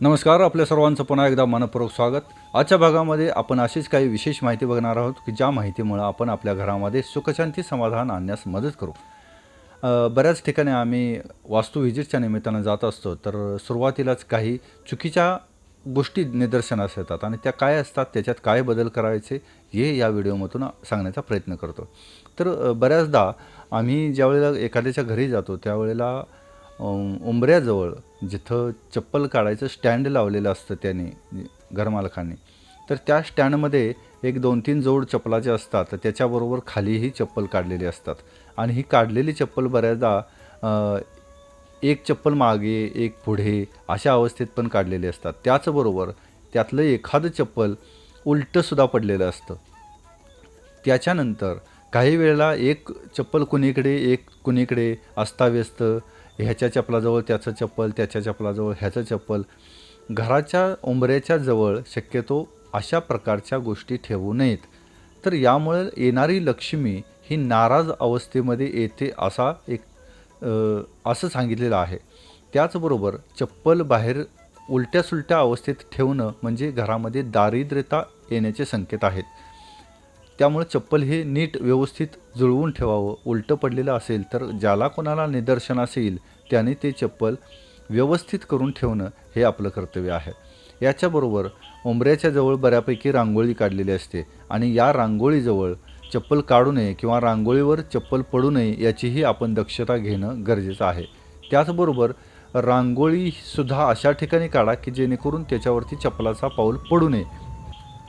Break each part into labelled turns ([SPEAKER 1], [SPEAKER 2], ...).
[SPEAKER 1] नमस्कार. आपल्या सर्वांचं पुन्हा एकदा मनपूर्वक स्वागत. आजच्या भागामध्ये आपण अशीच काही विशेष माहिती बघणार आहोत की ज्या माहितीमुळे आपण आपल्या घरामध्ये सुखशांती समाधान आणण्यास मदत करू. बऱ्याच ठिकाणी आम्ही वास्तू व्हिजिटच्या निमित्तानं जात असतो, तर सुरुवातीलाच काही चुकीच्या गोष्टी निदर्शनास येतात आणि त्या काय असतात, त्याच्यात काय बदल करायचे हे या व्हिडिओमधून सांगण्याचा प्रयत्न करतो. तर बऱ्याचदा आम्ही ज्यावेळेला एखाद्याच्या घरी जातो त्यावेळेला उंबऱ्याजवळ जिथं चप्पल काढायचं स्टँड लावलेलं असतं त्याने घरमालकाने, तर त्या स्टँडमध्ये एक 2-3 जोड चप्पलाचे असतात. तर त्याच्याबरोबर खालीही चप्पल काढलेली असतात आणि ही काढलेली चप्पल बऱ्याचदा एक चप्पल मागे एक पुढे अशा अवस्थेत पण काढलेली असतात. त्याचबरोबर त्यातलं एखादं चप्पल उलटंसुद्धा पडलेलं असतं. त्याच्यानंतर काही वेळेला एक चप्पल कुणीकडे एक कुणीकडे अस्ताव्यस्त, ह्याच्या चपलाजवळ त्याचं चप्पल, त्याच्या चपलाजवळ ह्याचं चप्पल. घराच्या उंबऱ्याच्या जवळ शक्यतो अशा प्रकारच्या गोष्टी ठेवू नयेत. तर यामुळे येणारी लक्ष्मी ही नाराज अवस्थेमध्ये येते असं सांगितलेलं आहे. त्याचबरोबर चप्पल बाहेर उलट्या-सुलट्या अवस्थेत ठेवणं म्हणजे घरामध्ये दारिद्र्यता येण्याचे संकेत आहेत. त्यामुळे चप्पल हे नीट व्यवस्थित जुळवून ठेवावं. उलटं पडलेलं असेल तर ज्याला कोणाला निदर्शनास येईल त्याने ते चप्पल व्यवस्थित करून ठेवणं हे आपलं कर्तव्य आहे. याच्याबरोबर उंबऱ्याच्या जवळ बऱ्यापैकी रांगोळी काढलेली असते आणि या रांगोळीजवळ चप्पल काढू नये किंवा रांगोळीवर चप्पल पडू नये याचीही आपण दक्षता घेणं गरजेचं आहे. त्याचबरोबर रांगोळीसुद्धा अशा ठिकाणी काढा की जेणेकरून त्याच्यावरती चप्पलाचा पाऊल पडू नये.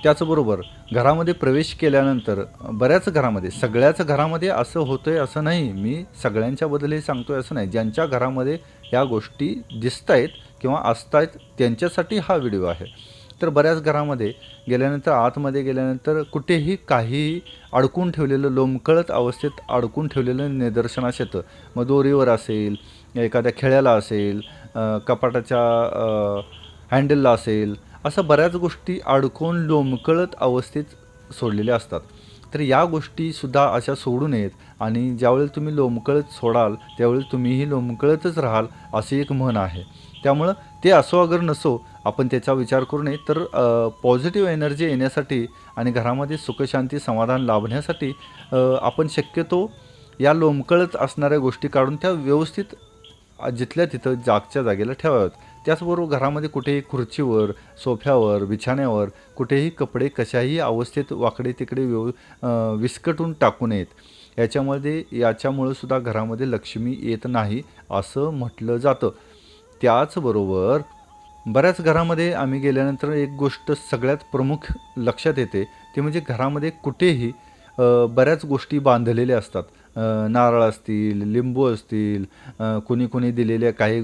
[SPEAKER 1] त्याचबरोबर घरामध्ये प्रवेश केल्यानंतर बऱ्याच घरामध्ये, सगळ्याच घरामध्ये असं होतं आहे असं नाही, मी सगळ्यांच्याबद्दल हे सांगतो आहे असं नाही. ज्यांच्या घरामध्ये ह्या गोष्टी दिसत आहेत किंवा असत आहेत त्यांच्यासाठी हा व्हिडिओ आहे. तर बऱ्याच घरामध्ये गेल्यानंतर, आतमध्ये गेल्यानंतर कुठेही काहीही अडकून ठेवलेलं, लोंबकळत अवस्थेत अडकून ठेवलेलं निदर्शनास येतं. मग दोरीवर असेल, एखाद्या खेळ्याला असेल, कपाटाच्या हँडलला असेल, असं बऱ्याच गोष्टी अडकून लोंबकळत अवस्थेत सोडलेल्या असतात. तर या गोष्टीसुद्धा अशा सोडू नयेत आणि ज्यावेळेला तुम्ही लोंबकळत सोडाल त्यावेळेस तुम्हीही लोंबकळतच राहाल अशी एक म्हण आहे. त्यामुळं ते असो अगर नसो, आपण त्याचा विचार करू नये. तर पॉझिटिव्ह एनर्जी येण्यासाठी आणि घरामध्ये सुखशांती समाधान लाभण्यासाठी आपण शक्यतो या लोंबकळत असणाऱ्या गोष्टी काढून त्या व्यवस्थित जिथल्या तिथं जागच्या जागेला ठेवाव्यात. त्याचबरोबर घरामध्ये कुठेही खुर्चीवर, सोफ्यावर, बिछाण्यावर कुठेही कपडे कशाही अवस्थेत वाकडे तिकडे विस्कटून टाकू नयेत. याच्यामुळं सुद्धा घरामध्ये लक्ष्मी येत नाही असं म्हटलं जातं. त्याचबरोबर बऱ्याच घरामध्ये आम्ही गेल्यानंतर एक गोष्ट सगळ्यात प्रमुख लक्षात येते, ते म्हणजे घरामध्ये कुठेही बऱ्याच गोष्टी बांधलेल्या असतात. नारळ असतील, लिंबू असतील, कुणी कुणी दिलेल्या काही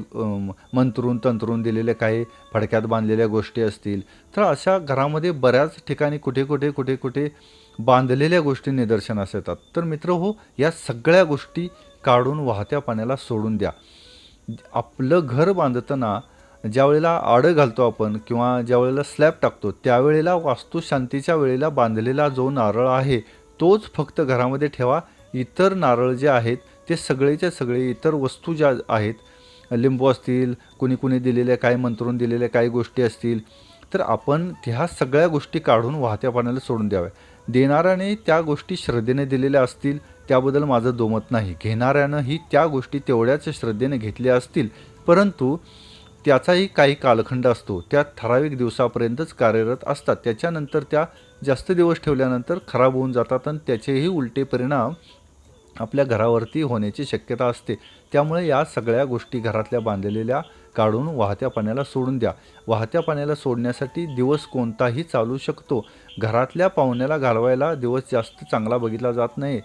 [SPEAKER 1] मंत्रून तंत्रून दिलेल्या काही फडक्यात बांधलेल्या गोष्टी असतील. तर अशा घरामध्ये बऱ्याच ठिकाणी कुठे बांधलेल्या गोष्टी निदर्शनास येतात. तर मित्रहो, या सगळ्या गोष्टी काढून वाहत्या पाण्याला सोडून द्या. आपलं घर बांधताना ज्यावेळेला आडं घालतो आपण किंवा ज्यावेळेला स्लॅब टाकतो त्यावेळेला वास्तुशांतीच्या वेळेला बांधलेला जो नारळ आहे तोच फक्त घरामध्ये ठेवा. इतर नारळ जे आहेत ते सगळेच्या सगळे इतर वस्तू ज्या आहेत, लिंबू असतील, कुणी दिलेल्या काही मंत्रून दिलेल्या काही गोष्टी असतील, तर आपण ह्या सगळ्या गोष्टी काढून वाहत्या पाण्याला सोडून द्याव्या. देणाऱ्याने त्या गोष्टी श्रद्धेने दिलेल्या असतील त्याबद्दल माझं दोमत नाही. घेणाऱ्यानंही त्या गोष्टी तेवढ्याच श्रद्धेने घेतल्या असतील, परंतु त्याचाही काही कालखंड असतो. त्या ठराविक दिवसापर्यंतच कार्यरत असतात. त्याच्यानंतर त्या जास्त दिवस ठेवल्यानंतर खराब होऊन जातात आणि त्याचेही उलटे परिणाम आपल्या घरावरती होण्याची शक्यता असते. त्यामुळे या सगळ्या गोष्टी घरातल्या बांधलेल्या काढून वाहत्या पाण्याला सोडून द्या. वाहत्या पाण्याला सोडण्यासाठी दिवस कोणताही चालू शकतो. घरातल्या पाहुण्याला घालवायला दिवस जास्त चांगला बघितला जात नाही.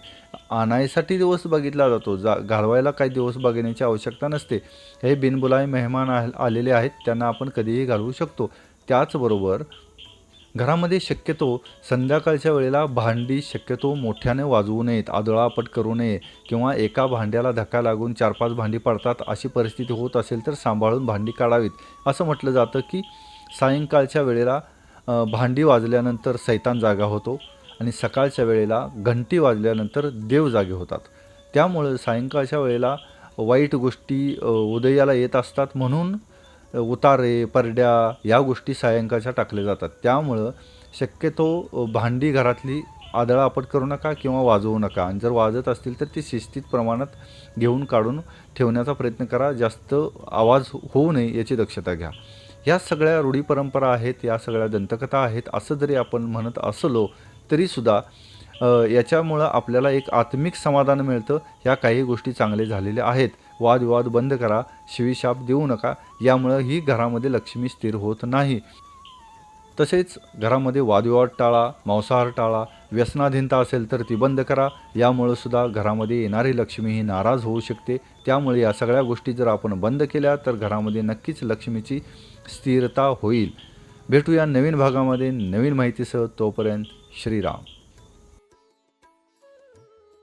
[SPEAKER 1] आणायसाठी दिवस बघितला जातो. घालवायला काही दिवस बघण्याची आवश्यकता नसते. हे बिनबुलावे मेहमान आलेले आहेत, त्यांना आपण कधीही घालवू शकतो. त्याचबरोबर घरामध्ये शक्यतो संध्याकाळच्या वेळेला भांडी शक्यतो मोठ्याने वाजवू नयेत, आदळापट करू नये किंवा एका भांड्याला धक्का लागून 4-5 भांडी पडतात अशी परिस्थिती होत असेल तर सांभाळून भांडी काढावीत. असं म्हटलं जातं की सायंकाळच्या वेळेला भांडी वाजल्यानंतर सैतान जागा होतो आणि सकाळच्या वेळेला घंटी वाजल्यानंतर देव जागे होतात. त्यामुळं सायंकाळच्या वेळेला वाईट गोष्टी उदयाला येत असतात. म्हणून उतारे, परड्या या गोष्टी सायंकाळच्या टाकल्या जातात. त्यामुळं शक्यतो भांडी घरातली आदळआपट करू नका किंवा वाजवू नका. आणि जर वाजत असतील तर ती शिस्तीत प्रमाणात घेऊन काढून ठेवण्याचा प्रयत्न करा. जास्त आवाज होऊ नये याची दक्षता घ्या. ह्या सगळ्या रूढी परंपरा आहेत, या सगळ्या दंतकथा आहेत. असं जरी आपण म्हणत असलो तरीसुद्धा याच्यामुळं आपल्याला एक आत्मिक समाधान मिळतं. ह्या काही गोष्टी चांगले झालेल्या आहेत. वादविवाद बंद करा, शिवीशाप देऊ नका. यामुळं ही घरामध्ये लक्ष्मी स्थिर होत नाही. तसेच घरामध्ये वादविवाद टाळा, मांसाहार टाळा, व्यसनाधीनता असेल तर ती बंद करा. यामुळं सुद्धा घरामध्ये येणारी लक्ष्मी ही नाराज होऊ शकते. त्यामुळे या सगळ्या गोष्टी जर आपण बंद केल्या तर घरामध्ये नक्कीच लक्ष्मीची स्थिरता होईल. भेटूया नवीन भागामध्ये नवीन माहितीसह. तोपर्यंत श्रीराम.